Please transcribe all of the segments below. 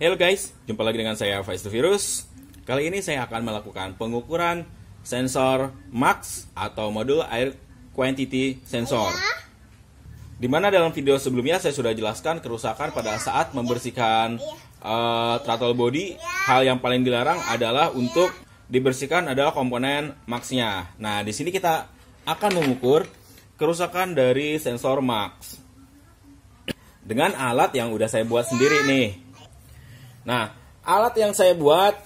Halo guys, jumpa lagi dengan saya Faiz Virus. Kali ini saya akan melakukan pengukuran sensor MAX atau modul air quantity sensor. Dimana dalam video sebelumnya saya sudah jelaskan kerusakan pada saat membersihkan throttle body. Hal yang paling dilarang adalah untuk dibersihkan adalah komponen MAX-nya. Nah, di sini kita akan mengukur kerusakan dari sensor MAX dengan alat yang udah saya buat sendiri nih. Nah, alat yang saya buat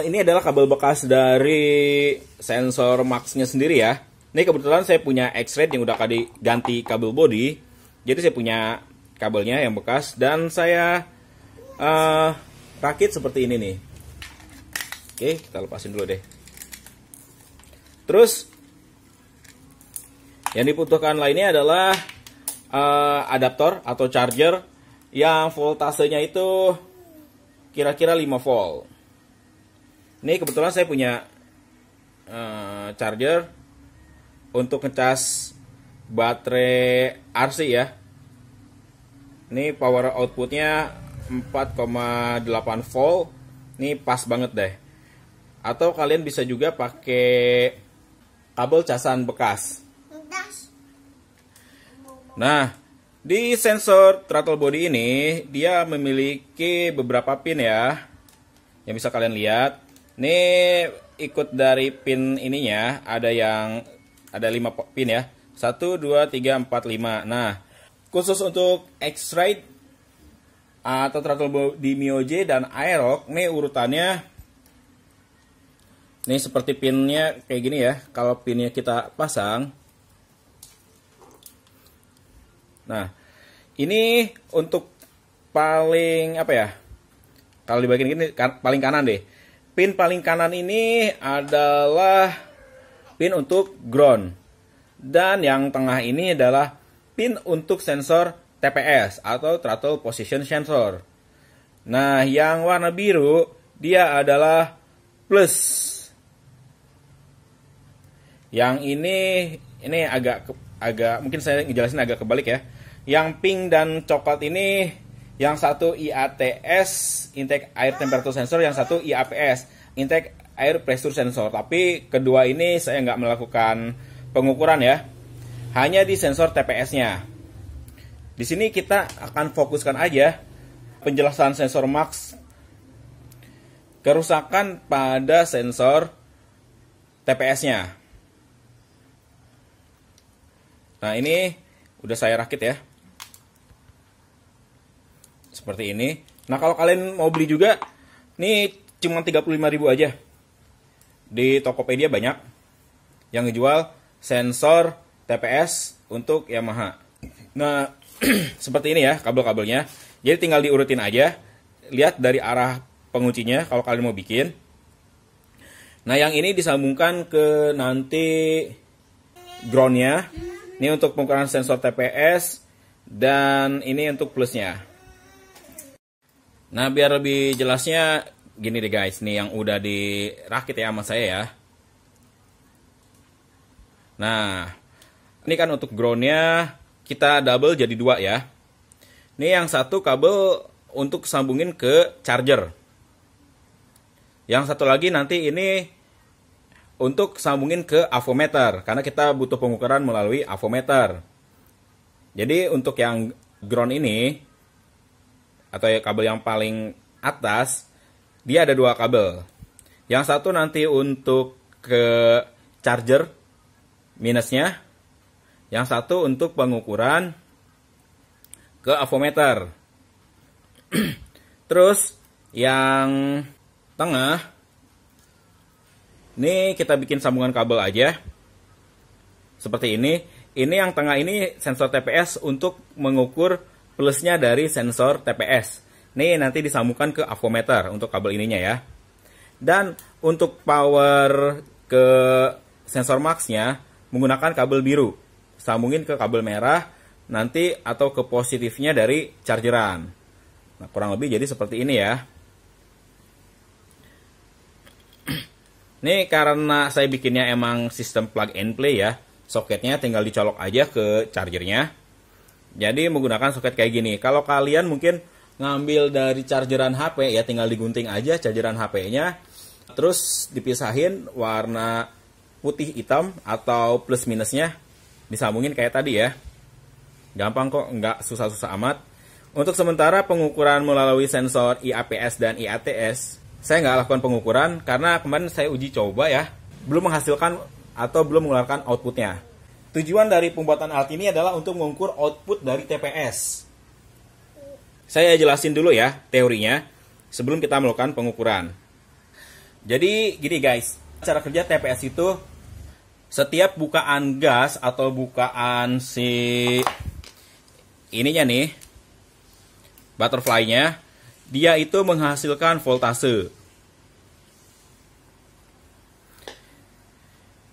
ini adalah kabel bekas dari sensor MAX-nya sendiri ya. Ini kebetulan saya punya X-Rate yang udah ganti kabel body. Jadi saya punya kabelnya yang bekas dan saya rakit seperti ini nih. Oke, kita lepasin dulu deh. Terus yang dibutuhkan lainnya adalah adaptor atau charger yang voltasenya itu kira-kira 5 volt. Ini kebetulan saya punya charger untuk ngecas baterai RC ya. Ini power outputnya 4,8 volt. Ini pas banget deh. Atau kalian bisa juga pakai kabel casan bekas. Nah, di sensor throttle body ini dia memiliki beberapa pin ya, yang bisa kalian lihat. Ini ikut dari pin ininya, ada 5 pin ya, 1, 2, 3, 4, 5. Nah, khusus untuk X-Rate atau throttle body Mioje dan Aerox, ini urutannya ini seperti pinnya kayak gini ya. Kalau pinnya kita pasang, nah, ini untuk paling apa ya? Kalau di bagian ini paling kanan deh. Pin paling kanan ini adalah pin untuk ground. Dan yang tengah ini adalah pin untuk sensor TPS atau throttle position sensor. Nah, yang warna biru dia adalah plus. Yang ini agak mungkin saya ngejelasin agak kebalik ya. Yang pink dan coklat ini, yang satu IATS, intake air temperature sensor, yang satu IAPS, intake air pressure sensor. Tapi kedua ini saya nggak melakukan pengukuran ya, hanya di sensor TPS-nya. Di sini kita akan fokuskan aja penjelasan sensor MAX, kerusakan pada sensor TPS-nya. Nah, ini udah saya rakit ya. Seperti ini. Nah, kalau kalian mau beli juga, ini cuma 35.000 aja. Di Tokopedia banyak yang ngejual sensor TPS untuk Yamaha. Nah, seperti ini ya kabel-kabelnya. Jadi tinggal diurutin aja. Lihat dari arah penguncinya kalau kalian mau bikin. Nah, yang ini disambungkan ke nanti groundnya. Ini untuk pengukuran sensor TPS dan ini untuk plusnya. Nah, biar lebih jelasnya gini deh guys, nih yang udah dirakit ya sama saya ya. Nah, ini kan untuk groundnya kita double jadi 2 ya. Ini yang satu kabel untuk sambungin ke charger. Yang satu lagi nanti ini untuk sambungin ke avometer, karena kita butuh pengukuran melalui avometer. Jadi untuk yang ground ini, atau kabel yang paling atas, dia ada 2 kabel. Yang satu nanti untuk ke charger minusnya, yang satu untuk pengukuran ke avometer. Terus yang tengah, ini kita bikin sambungan kabel aja. Seperti ini. Ini yang tengah ini sensor TPS untuk mengukur plusnya dari sensor TPS. Ini nanti disambungkan ke avometer untuk kabel ininya ya. Dan untuk power ke sensor MAX-nya menggunakan kabel biru. Sambungin ke kabel merah nanti atau ke positifnya dari chargeran. Nah, kurang lebih jadi seperti ini ya. Ini karena saya bikinnya emang sistem plug and play ya. Soketnya tinggal dicolok aja ke chargernya. Jadi menggunakan soket kayak gini. Kalau kalian mungkin ngambil dari chargeran HP, ya tinggal digunting aja chargeran HP-nya. Terus dipisahin warna putih hitam atau plus minusnya, disambungin kayak tadi ya. Gampang kok, nggak susah-susah amat. Untuk sementara pengukuran melalui sensor IAPS dan IATS, saya nggak lakukan pengukuran karena kemarin saya uji coba ya, belum menghasilkan atau belum mengeluarkan outputnya. Tujuan dari pembuatan alat ini adalah untuk mengukur output dari TPS. Saya jelasin dulu ya teorinya sebelum kita melakukan pengukuran. Jadi gini guys, cara kerja TPS itu setiap bukaan gas atau bukaan si ininya nih, butterfly-nya, dia itu menghasilkan voltase.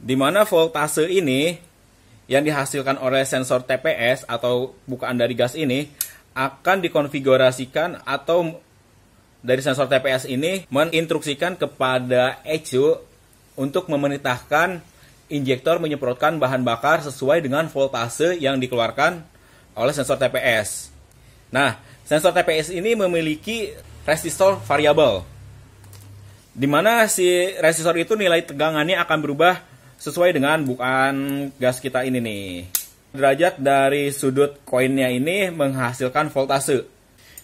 Dimana voltase ini yang dihasilkan oleh sensor TPS atau bukaan dari gas ini akan dikonfigurasikan atau dari sensor TPS ini menginstruksikan kepada ECU untuk memerintahkan injektor menyemprotkan bahan bakar sesuai dengan voltase yang dikeluarkan oleh sensor TPS. Nah, sensor TPS ini memiliki resistor variabel, di mana si resistor itu nilai tegangannya akan berubah sesuai dengan bukaan gas kita ini nih. Derajat dari sudut koinnya ini menghasilkan voltase.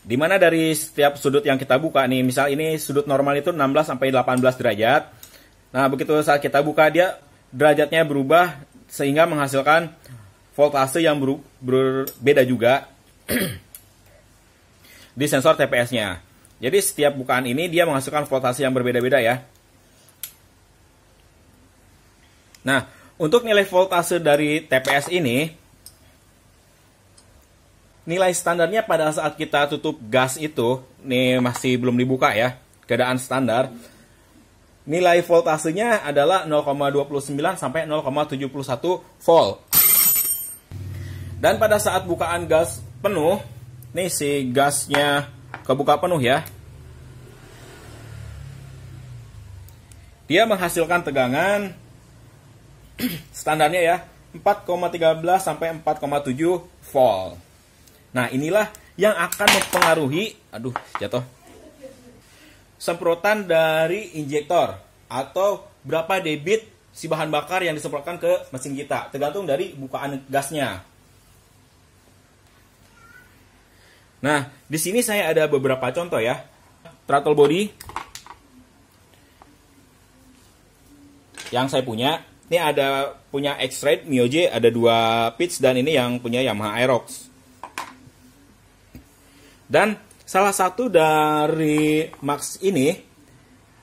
Di mana dari setiap sudut yang kita buka nih, misal ini sudut normal itu 16 sampai 18 derajat. Nah, begitu saat kita buka dia derajatnya berubah sehingga menghasilkan voltase yang berbeda juga di sensor TPS-nya. Jadi setiap bukaan ini dia menghasilkan voltase yang berbeda-beda ya. Nah, untuk nilai voltase dari TPS ini, nilai standarnya pada saat kita tutup gas itu, nih masih belum dibuka ya, keadaan standar, nilai voltasenya adalah 0,29 sampai 0,71 volt. Dan pada saat bukaan gas penuh, nih si gasnya kebuka penuh ya, dia menghasilkan tegangan standarnya ya 4,13 sampai 4,7 volt. Nah, inilah yang akan mempengaruhi semprotan dari injektor atau berapa debit si bahan bakar yang disemprotkan ke mesin kita, tergantung dari bukaan gasnya. Nah, di sini saya ada beberapa contoh ya. Throttle body yang saya punya. Ini ada punya X-Rate Mioje, ada 2 pitch, dan ini yang punya Yamaha Aerox. Dan salah satu dari Max ini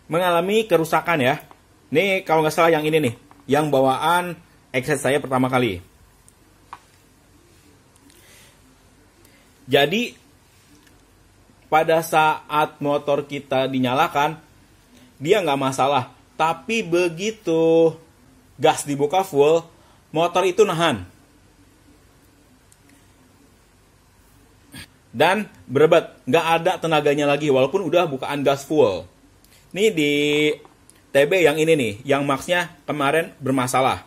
mengalami kerusakan ya. Ini kalau nggak salah yang ini nih, yang bawaan X saya pertama kali. Jadi pada saat motor kita dinyalakan, dia nggak masalah. Tapi begitu gas dibuka full, motor itu nahan. Dan berebat, nggak ada tenaganya lagi walaupun udah bukaan gas full. Ini di TB yang ini nih, yang Max-nya kemarin bermasalah.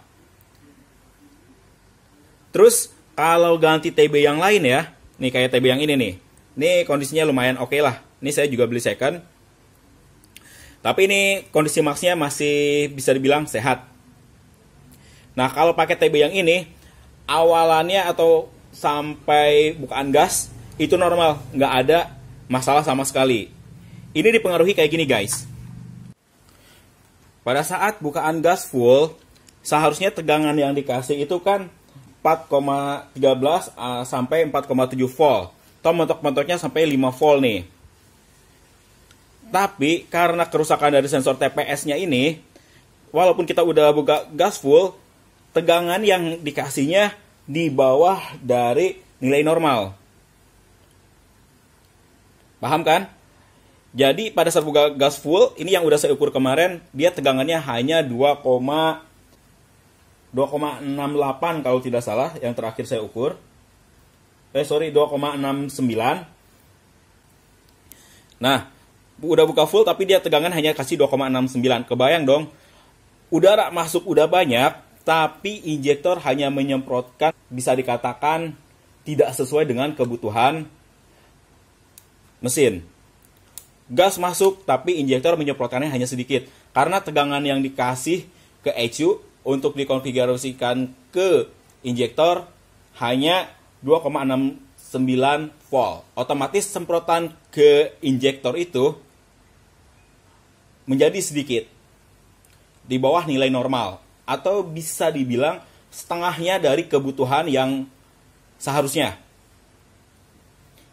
Terus kalau ganti TB yang lain ya, nih kayak TB yang ini nih. Ini kondisinya lumayan oke lah. Ini saya juga beli second. Tapi ini kondisi Max-nya masih bisa dibilang sehat. Nah, kalau pakai TB yang ini, awalannya atau sampai bukaan gas itu normal, nggak ada masalah sama sekali. Ini dipengaruhi kayak gini guys. Pada saat bukaan gas full, seharusnya tegangan yang dikasih itu kan 4,13 sampai 4,7 volt. Toh mentok-mentoknya sampai 5 volt nih. Tapi karena kerusakan dari sensor TPS-nya ini, walaupun kita udah buka gas full, tegangan yang dikasihnya di bawah dari nilai normal. Paham kan? Jadi pada saat buka gas full, ini yang udah saya ukur kemarin, dia tegangannya hanya 2,68 kalau tidak salah, yang terakhir saya ukur. 2,69. Nah, udah buka full tapi dia tegangan hanya kasih 2,69. Kebayang dong, udara masuk udah banyak, tapi injektor hanya menyemprotkan, bisa dikatakan tidak sesuai dengan kebutuhan mesin. Gas masuk, tapi injektor menyemprotkannya hanya sedikit. Karena tegangan yang dikasih ke ECU untuk dikonfigurasikan ke injektor hanya 2,69 volt. Otomatis semprotan ke injektor itu menjadi sedikit di bawah nilai normal, atau bisa dibilang setengahnya dari kebutuhan yang seharusnya.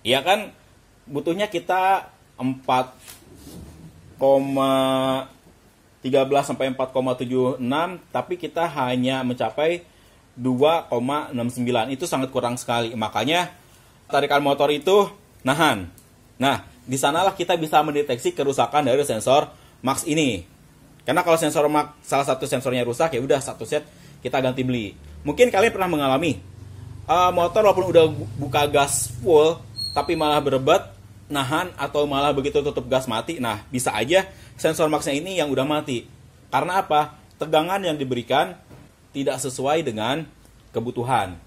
Ya kan, butuhnya kita 4,13 sampai 4,76, tapi kita hanya mencapai 2,69. Itu sangat kurang sekali. Makanya tarikan motor itu nahan. Nah, di sanalah kita bisa mendeteksi kerusakan dari sensor Max ini. Karena kalau sensor Max salah satu sensornya rusak, ya udah satu set kita ganti beli. Mungkin kalian pernah mengalami motor walaupun udah buka gas full tapi malah berebat nahan, atau malah begitu tutup gas mati. Nah, bisa aja sensor Max-nya ini yang udah mati. Karena apa? Tegangan yang diberikan tidak sesuai dengan kebutuhan.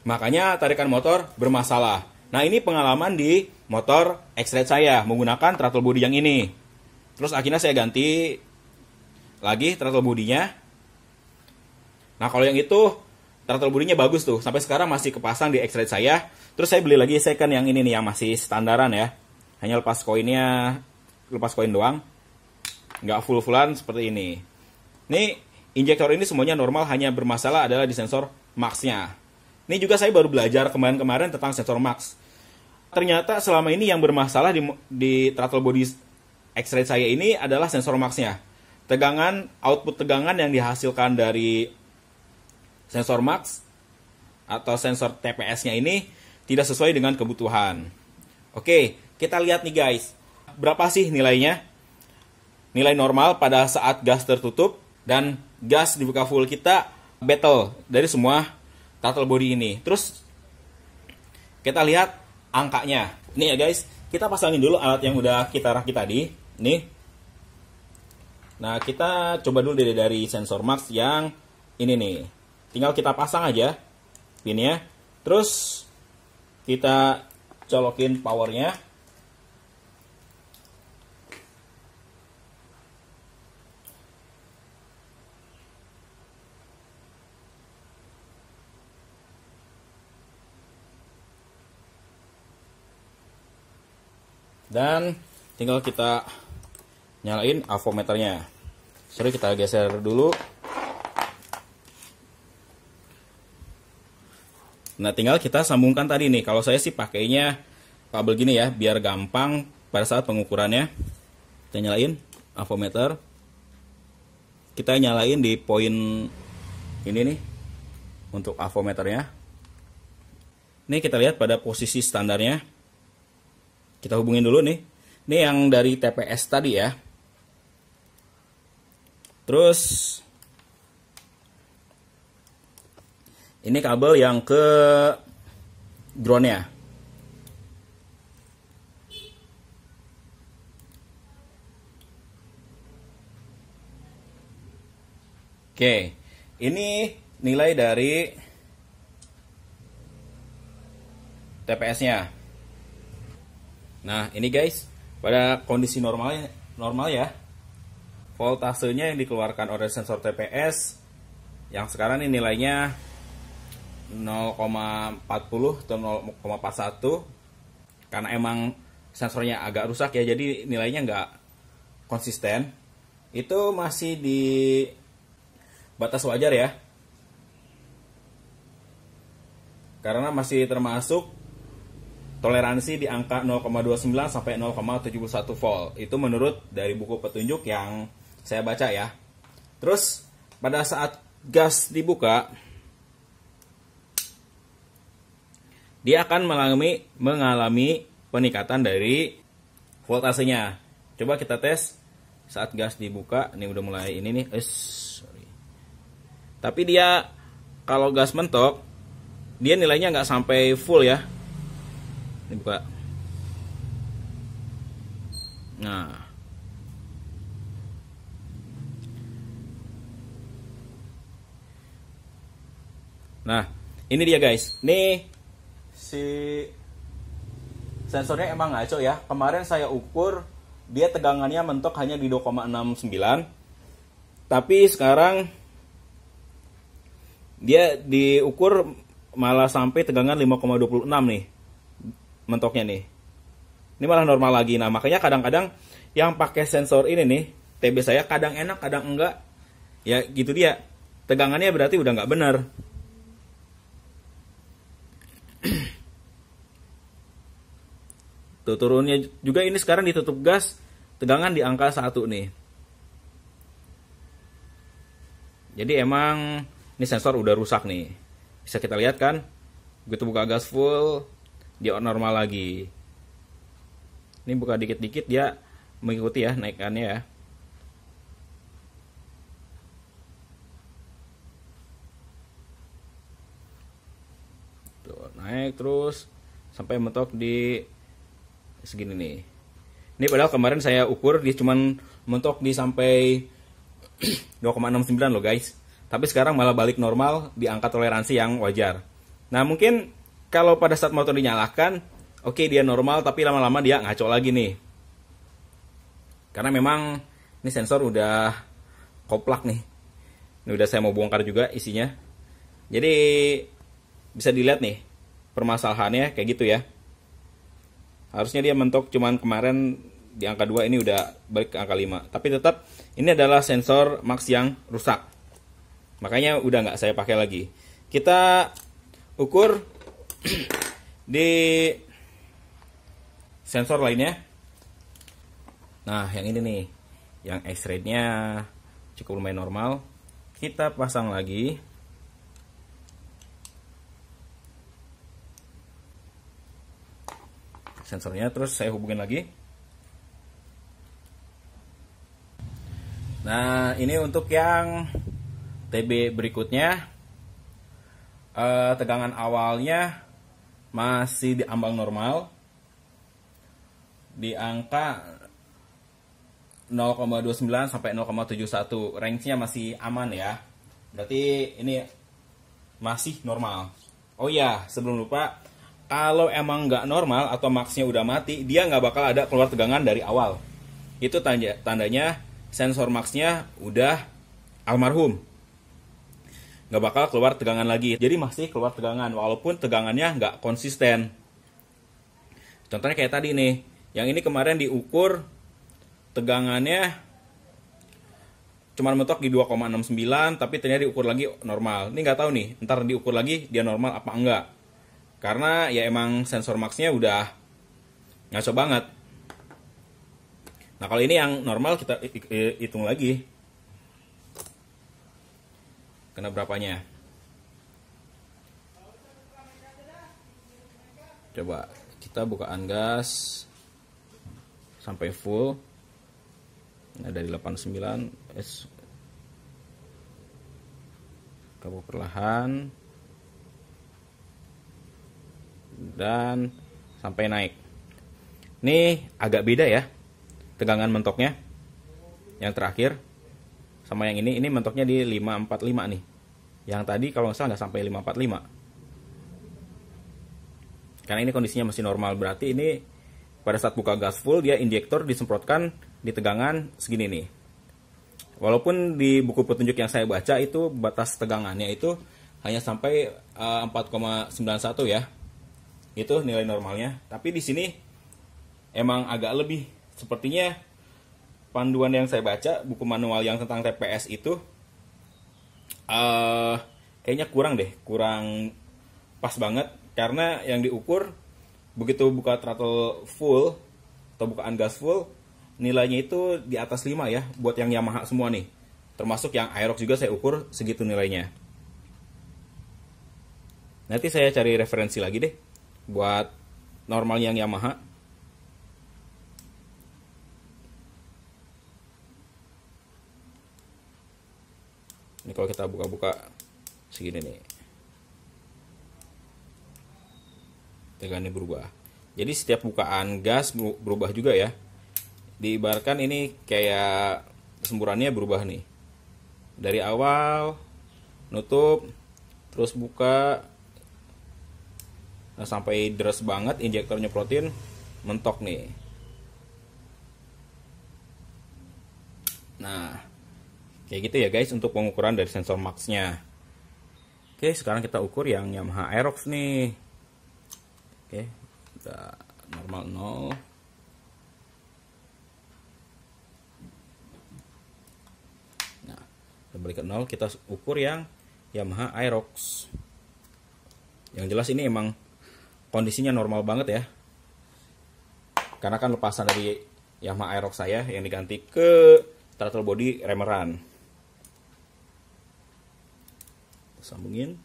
Makanya tarikan motor bermasalah. Nah, ini pengalaman di motor X-Ride saya menggunakan throttle body yang ini. Terus akhirnya saya ganti lagi throttle bodinya. Nah, kalau yang itu throttle bodinya bagus tuh. Sampai sekarang masih kepasang di X-Ride saya. Terus saya beli lagi second yang ini nih, yang masih standaran ya. Hanya lepas koinnya, lepas koin doang. Nggak full-fullan seperti ini. Nih, injektor ini semuanya normal, hanya bermasalah adalah di sensor Max-nya. Ini juga saya baru belajar kemarin-kemarin tentang sensor Max. Ternyata selama ini yang bermasalah di throttle body X-Ride saya ini adalah sensor Max-nya. Tegangan, output tegangan yang dihasilkan dari sensor Max atau sensor TPS-nya ini tidak sesuai dengan kebutuhan. Oke, kita lihat nih guys. Berapa sih nilainya? Nilai normal pada saat gas tertutup dan gas dibuka full, kita battle dari semua throttle body ini. Terus kita lihat angkanya. Nih ya guys, kita pasangin dulu alat yang udah kita rakit tadi. Nih. Nah, kita coba dulu dari sensor Max yang ini nih. Tinggal kita pasang aja pinnya. Terus kita colokin powernya. Dan tinggal kita nyalain avometernya. Sorry, kita geser dulu. Nah, tinggal kita sambungkan tadi nih. Kalau saya sih pakainya kabel gini ya, biar gampang pada saat pengukurannya. Kita nyalain avometer. Kita nyalain di poin ini nih untuk avometernya. Ini kita lihat pada posisi standarnya. Kita hubungin dulu nih. Ini yang dari TPS tadi ya. Terus ini kabel yang ke groundnya. Oke, ini nilai dari TPS-nya. Nah, ini guys, pada kondisi normal ya, voltasenya yang dikeluarkan oleh sensor TPS yang sekarang ini nilainya 0,40 atau 0,41, karena emang sensornya agak rusak ya, jadi nilainya nggak konsisten. Itu masih di batas wajar ya, karena masih termasuk toleransi di angka 0,29 sampai 0,71 volt. Itu menurut dari buku petunjuk yang saya baca ya. Terus pada saat gas dibuka, dia akan mengalami peningkatan dari voltasenya. Coba kita tes saat gas dibuka. Ini udah mulai ini nih. Sorry. Tapi dia kalau gas mentok, dia nilainya nggak sampai full ya. Ini buka. Nah, ini dia guys. Nih si sensornya emang ngaco ya. Kemarin saya ukur dia tegangannya mentok hanya di 2,69, tapi sekarang dia diukur malah sampai tegangan 5,26 nih mentoknya nih. Ini malah normal lagi. Nah makanya kadang-kadang yang pakai sensor ini nih, TB saya kadang enak kadang enggak. Ya gitu dia, tegangannya berarti udah nggak benar. Tuh turunnya juga ini sekarang ditutup gas, tegangan di angka 1 nih. Jadi emang ini sensor udah rusak nih. Bisa kita lihat kan, begitu buka gas full dia normal lagi. Ini buka dikit-dikit dia mengikuti ya naikannya ya. Tuh, naik terus sampai mentok di segini nih. Ini padahal kemarin saya ukur dia cuman mentok di sampai 2,69 loh guys. Tapi sekarang malah balik normal di angka toleransi yang wajar. Nah mungkin kalau pada saat motor dinyalakan, oke dia normal, tapi lama-lama dia ngaco lagi nih. Karena memang ini sensor udah koplak nih. Ini udah saya mau bongkar juga isinya. Jadi bisa dilihat nih permasalahannya kayak gitu ya. Harusnya dia mentok cuman kemarin di angka 2, ini udah balik ke angka 5. Tapi tetap ini adalah sensor max yang rusak. Makanya udah nggak saya pakai lagi. Kita ukur di sensor lainnya. Nah yang ini nih, yang X-rate-nya cukup lumayan normal. Kita pasang lagi. Sensornya, terus saya hubungin lagi. Nah ini untuk yang TB berikutnya, tegangan awalnya masih di ambang normal di angka 0,29 sampai 0,71. Range-nya masih aman ya. Berarti ini masih normal. Oh ya, sebelum lupa, kalau emang nggak normal atau max-nya udah mati, dia nggak bakal ada keluar tegangan dari awal. Itu tandanya sensor max-nya udah almarhum. Nggak bakal keluar tegangan lagi. Jadi masih keluar tegangan, walaupun tegangannya nggak konsisten. Contohnya kayak tadi nih, yang ini kemarin diukur tegangannya cuma mentok di 2,69, tapi ternyata diukur lagi normal. Ini nggak tahu nih, ntar diukur lagi dia normal apa enggak. Karena ya emang sensor max-nya udah ngaco banget. Nah kalau ini yang normal kita hitung lagi. Kena berapanya? Coba kita bukaan gas sampai full. Nah dari 89 kabur perlahan dan sampai naik. Ini agak beda ya tegangan mentoknya yang terakhir sama yang ini mentoknya di 545 nih. Yang tadi kalau nggak salah nggak sampai 545. Karena ini kondisinya masih normal, berarti ini pada saat buka gas full dia injektor disemprotkan di tegangan segini nih. Walaupun di buku petunjuk yang saya baca itu batas tegangannya itu hanya sampai 4,91 ya. Itu nilai normalnya. Tapi di sini emang agak lebih. Sepertinya panduan yang saya baca, buku manual yang tentang TPS itu kayaknya kurang deh, kurang pas banget. Karena yang diukur begitu buka throttle full atau bukaan gas full, nilainya itu di atas 5 ya, buat yang Yamaha semua nih. Termasuk yang Aerox juga saya ukur segitu nilainya. Nanti saya cari referensi lagi deh buat normal yang Yamaha. Ini kalau kita buka-buka segini nih, tegangannya berubah. Jadi setiap bukaan gas berubah juga ya. Diibaratkan ini kayak semburannya berubah nih. Dari awal nutup, terus buka, nah, sampai deres banget injektor nyeprotin, mentok nih. Nah, kayak gitu ya guys untuk pengukuran dari sensor max-nya. Oke, sekarang kita ukur yang Yamaha Aerox nih. Oke, udah normal 0. Nah, kembali ke 0, kita ukur yang Yamaha Aerox. Yang jelas ini emang kondisinya normal banget ya. Karena kan lepasan dari Yamaha Aerox saya yang diganti ke throttle body remeran. Sambungin.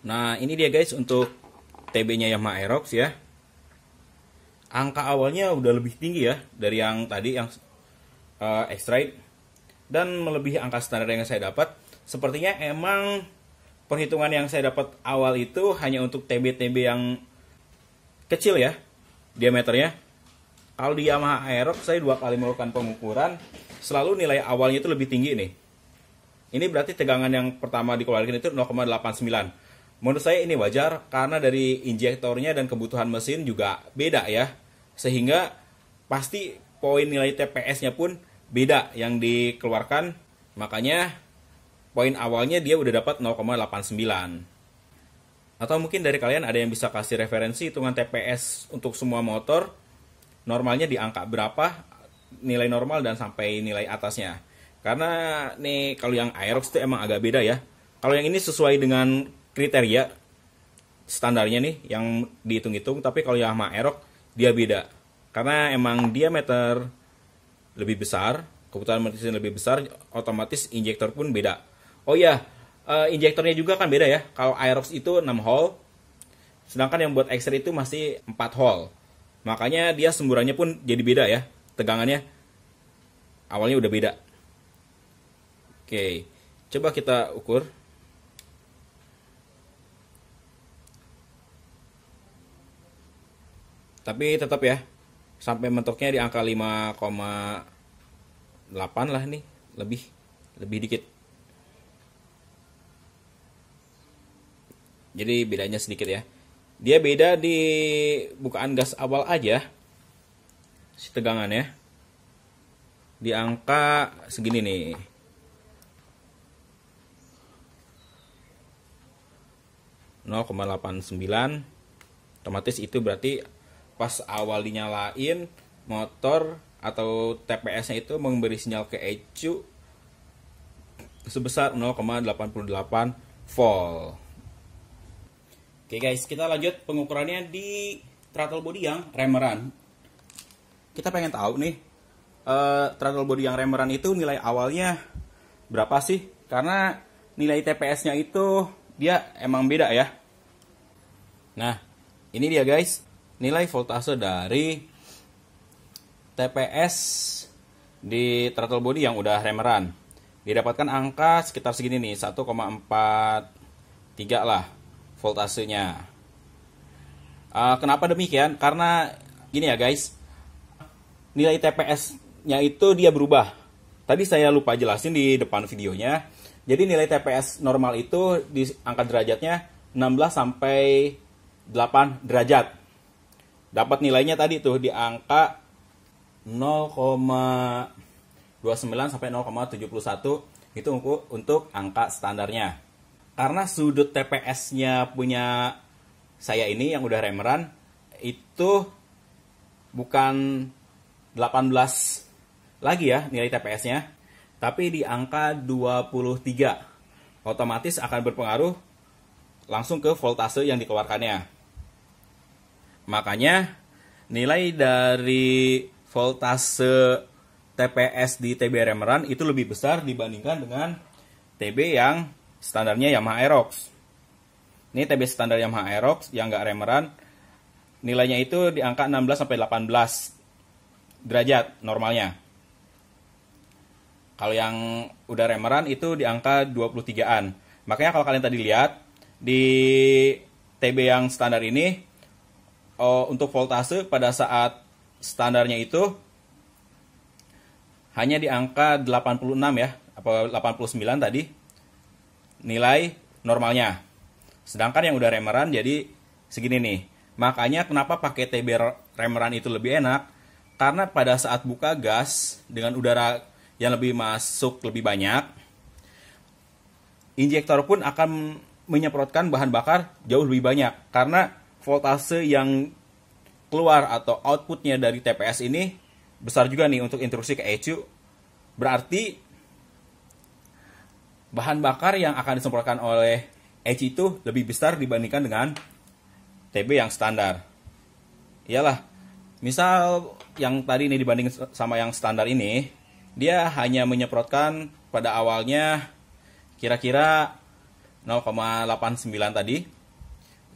Nah, ini dia guys untuk TB-nya Yamaha Aerox ya. Angka awalnya udah lebih tinggi ya dari yang tadi yang X-Ride, dan melebihi angka standar yang saya dapat. Sepertinya emang perhitungan yang saya dapat awal itu hanya untuk TB-TB yang kecil ya diameternya. Kalau di Yamaha Aerox saya 2 kali melakukan pengukuran, selalu nilai awalnya itu lebih tinggi nih. Ini berarti tegangan yang pertama dikeluarkan itu 0,89. Menurut saya ini wajar karena dari injektornya dan kebutuhan mesin juga beda ya. Sehingga pasti poin nilai TPS-nya pun beda yang dikeluarkan. Makanya poin awalnya dia udah dapat 0,89. Atau mungkin dari kalian ada yang bisa kasih referensi hitungan TPS untuk semua motor. Normalnya di angka berapa nilai normal dan sampai nilai atasnya. Karena nih kalau yang Aerox itu emang agak beda ya. Kalau yang ini sesuai dengan kriteria standarnya nih yang dihitung-hitung, tapi kalau Yamaha Aerox dia beda. Karena emang diameter lebih besar, kebutuhan mesin lebih besar, otomatis injektor pun beda. Oh ya, injektornya juga kan beda ya. Kalau Aerox itu 6 hole, sedangkan yang buat X-Ray itu masih 4 hole. Makanya dia semburannya pun jadi beda ya. Tegangannya awalnya udah beda. Oke, coba kita ukur. Tapi tetap ya, sampai mentoknya di angka 5,8 lah nih, lebih dikit. Jadi bedanya sedikit ya. Dia beda di bukaan gas awal aja, si tegangannya di angka segini nih. .89. Otomatis itu berarti pas awal dinyalain motor atau TPS-nya itu memberi sinyal ke ECU sebesar 0,88 volt. Oke guys, kita lanjut pengukurannya di throttle body yang remeran. Kita pengen tahu nih, throttle body yang remeran itu nilai awalnya berapa sih? Karena nilai TPS-nya itu dia emang beda ya. Nah, ini dia guys, nilai voltase dari TPS di throttle body yang udah remeran. Didapatkan angka sekitar segini nih, 1,43 lah voltasenya. Kenapa demikian? Karena gini ya guys, nilai TPS-nya itu dia berubah. Tadi saya lupa jelasin di depan videonya. Jadi nilai TPS normal itu di angka derajatnya 16 sampai 8 derajat. Dapat nilainya tadi tuh di angka 0,29 sampai 0,71. Itu untuk angka standarnya. Karena sudut TPS-nya punya saya ini yang udah remeran itu bukan 18 lagi ya nilai TPS-nya, tapi di angka 23. Otomatis akan berpengaruh langsung ke voltase yang dikeluarkannya. Makanya nilai dari voltase TPS di TB remeran itu lebih besar dibandingkan dengan TB yang standarnya Yamaha Aerox. Ini TB standar Yamaha Aerox yang nggak remeran, nilainya itu di angka 16 sampai 18 derajat normalnya. Kalau yang udah remeran itu di angka 23-an. Makanya kalau kalian tadi lihat di TB yang standar ini, untuk voltase pada saat standarnya itu hanya di angka 86 ya, apa 89 tadi. Nilai normalnya. Sedangkan yang udah remeran jadi segini nih. Makanya kenapa pakai TB remeran itu lebih enak? Karena pada saat buka gas dengan udara yang lebih masuk lebih banyak, injektor pun akan menyemprotkan bahan bakar jauh lebih banyak. Karena voltase yang keluar atau outputnya dari TPS ini besar juga nih untuk instruksi ke ECU. Berarti bahan bakar yang akan disemprotkan oleh ECU itu lebih besar dibandingkan dengan TB yang standar. Iyalah, misal yang tadi ini dibanding sama yang standar ini, dia hanya menyemprotkan pada awalnya kira-kira 0,89 tadi,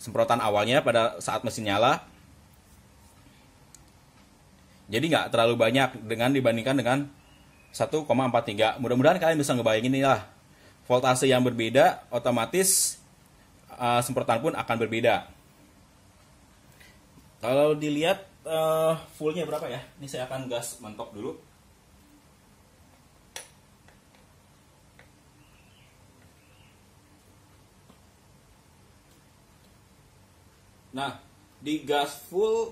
semprotan awalnya pada saat mesin nyala. Jadi nggak terlalu banyak dengan dibandingkan dengan 1,43. Mudah-mudahan kalian bisa ngebayangin ini lah. Voltase yang berbeda, otomatis semprotan pun akan berbeda. Kalau dilihat fullnya berapa ya? Ini saya akan gas mentok dulu. Nah, di gas full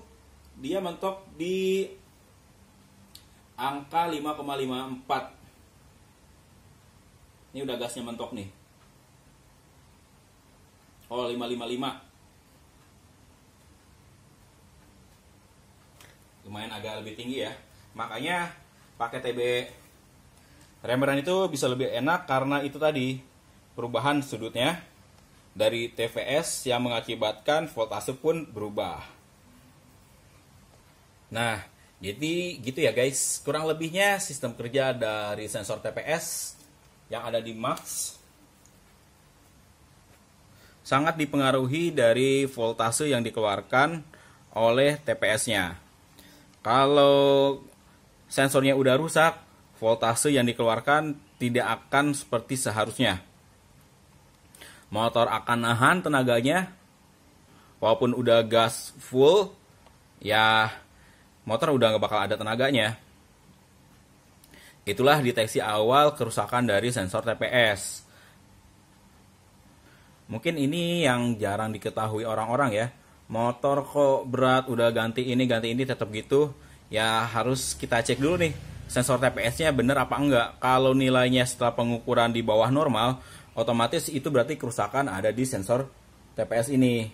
dia mentok di angka 5,54. Ini udah gasnya mentok nih. Oh, 555. Lumayan agak lebih tinggi ya. Makanya pakai TB remeran itu bisa lebih enak karena itu tadi perubahan sudutnya dari TVS yang mengakibatkan voltase pun berubah. Nah, jadi gitu ya guys. Kurang lebihnya sistem kerja dari sensor TPS yang ada di Max sangat dipengaruhi dari voltase yang dikeluarkan oleh TPS-nya. Kalau sensornya udah rusak, voltase yang dikeluarkan tidak akan seperti seharusnya. Motor akan nahan tenaganya, walaupun udah gas full, ya motor udah nggak bakal ada tenaganya. Itulah deteksi awal kerusakan dari sensor TPS. Mungkin ini yang jarang diketahui orang-orang ya. Motor kok berat, udah ganti ini tetap gitu. Ya harus kita cek dulu nih, sensor TPS-nya bener apa enggak. Kalau nilainya setelah pengukuran di bawah normal, otomatis itu berarti kerusakan ada di sensor TPS ini.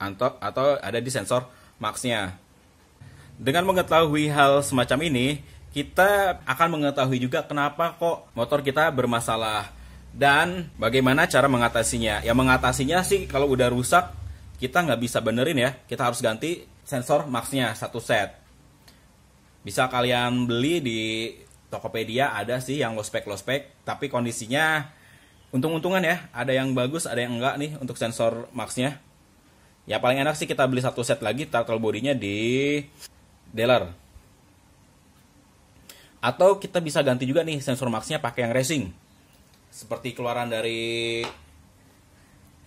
Atau ada di sensor Max-nya. Dengan mengetahui hal semacam ini, kita akan mengetahui juga kenapa kok motor kita bermasalah. Dan bagaimana cara mengatasinya. Ya mengatasinya sih kalau udah rusak, kita nggak bisa benerin ya. Kita harus ganti sensor Max-nya satu set. Bisa kalian beli di Tokopedia, ada sih yang low spec, tapi kondisinya untung-untungan ya. Ada yang bagus, ada yang enggak nih untuk sensor Max-nya. Ya paling enak sih kita beli satu set lagi throttle bodinya di dealer. Atau kita bisa ganti juga nih sensor Max-nya pakai yang racing. Seperti keluaran dari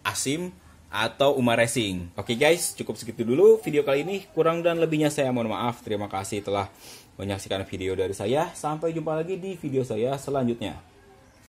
Asim atau Uma Racing. Oke guys, cukup segitu dulu video kali ini. Kurang dan lebihnya saya mohon maaf. Terima kasih telah menyaksikan video dari saya. Sampai jumpa lagi di video saya selanjutnya.